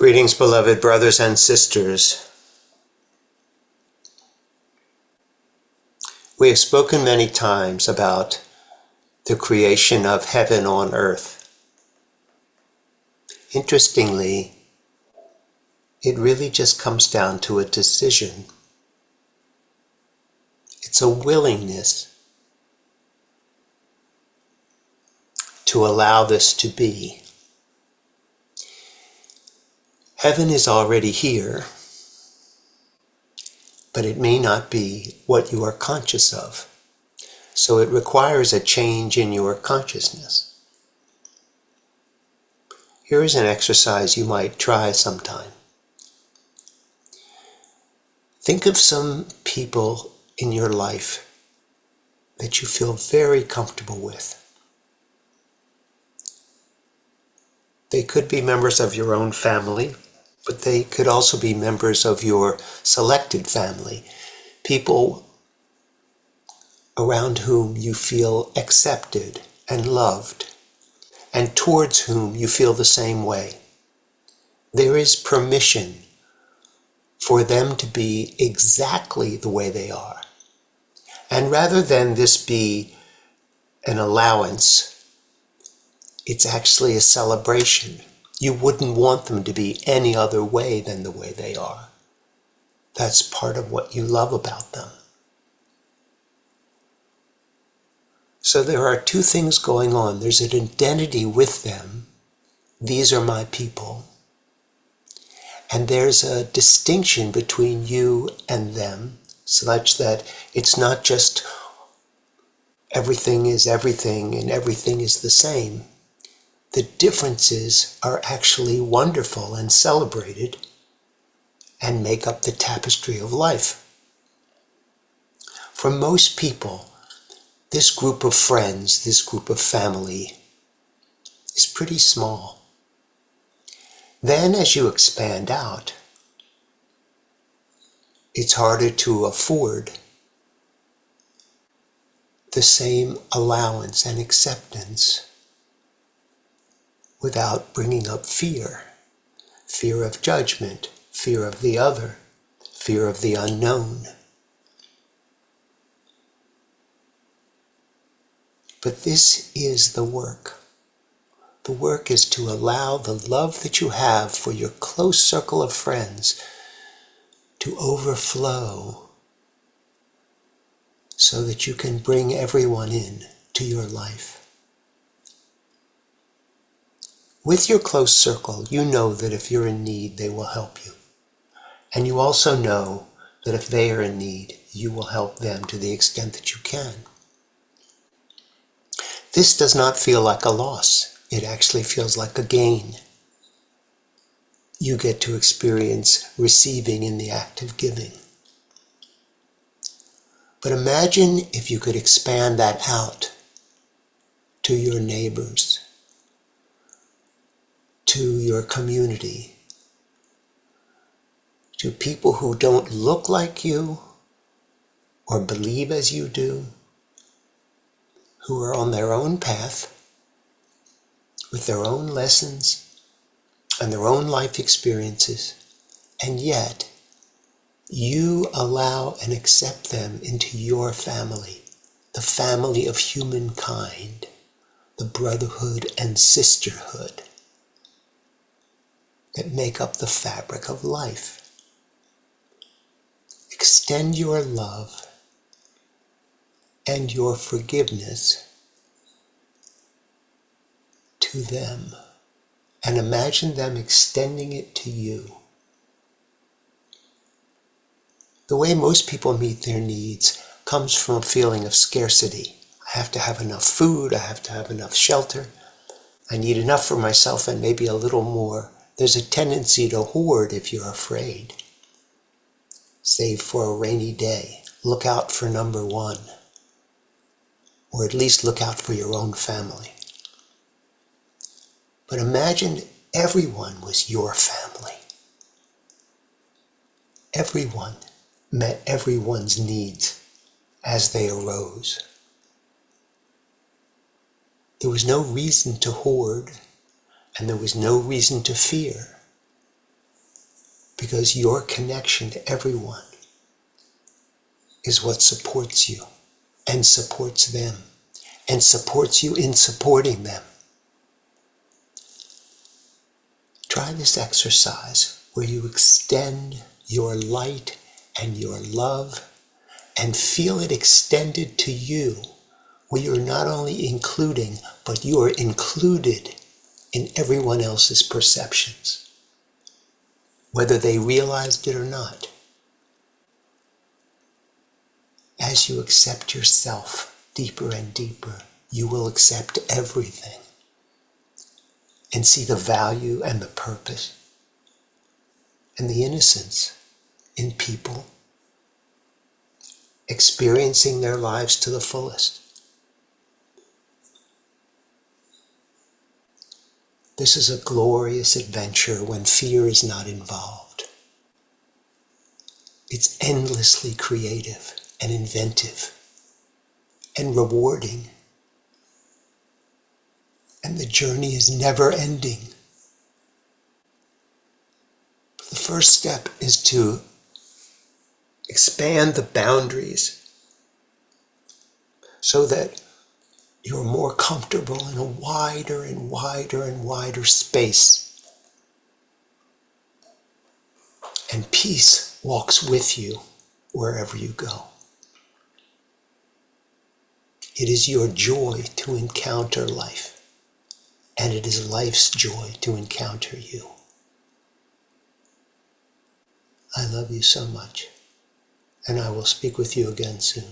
Greetings, beloved brothers and sisters. We have spoken many times about the creation of heaven on earth. Interestingly, it really just comes down to a decision. It's a willingness to allow this to be. Heaven is already here, but it may not be what you are conscious of. So it requires a change in your consciousness. Here is an exercise you might try sometime. Think of some people in your life that you feel very comfortable with. They could be members of your own family, but they could also be members of your selected family, people around whom you feel accepted and loved, and towards whom you feel the same way. There is permission for them to be exactly the way they are. And rather than this be an allowance, it's actually a celebration. You wouldn't want them to be any other way than the way they are. That's part of what you love about them. So there are two things going on. There's an identity with them. These are my people. And there's a distinction between you and them, such that it's not just everything is everything and everything is the same. The differences are actually wonderful and celebrated and make up the tapestry of life. For most people, this group of friends, this group of family is pretty small. Then as you expand out, it's harder to afford the same allowance and acceptance without bringing up fear. Fear of judgment, fear of the other, fear of the unknown. But this is the work. The work is to allow the love that you have for your close circle of friends to overflow so that you can bring everyone in to your life. With your close circle, you know that if you're in need, they will help you. And you also know that if they are in need, you will help them to the extent that you can. This does not feel like a loss. It actually feels like a gain. You get to experience receiving in the act of giving. But imagine if you could expand that out to your neighbors, to your community, to people who don't look like you or believe as you do, who are on their own path with their own lessons and their own life experiences, and yet you allow and accept them into your family, the family of humankind, the brotherhood and sisterhood that make up the fabric of life. Extend your love and your forgiveness to them, and imagine them extending it to you. The way most people meet their needs comes from a feeling of scarcity. I have to have enough food, I have to have enough shelter, I need enough for myself and maybe a little more. There's a tendency to hoard if you're afraid. Save for a rainy day. Look out for number one. Or at least look out for your own family. But imagine everyone was your family. Everyone met everyone's needs as they arose. There was no reason to hoard, and there was no reason to fear. because your connection to everyone is what supports you and supports them and supports you in supporting them. Try this exercise where you extend your light and your love and feel it extended to you, where you're not only including, but you are included in everyone else's perceptions, whether they realized it or not. As you accept yourself deeper and deeper, you will accept everything and see the value and the purpose and the innocence in people experiencing their lives to the fullest. This is a glorious adventure when fear is not involved. It's endlessly creative and inventive and rewarding. And the journey is never ending. The first step is to expand the boundaries so that you're more comfortable in a wider and wider and wider space. And peace walks with you wherever you go. It is your joy to encounter life, and it is life's joy to encounter you. I love you so much, and I will speak with you again soon.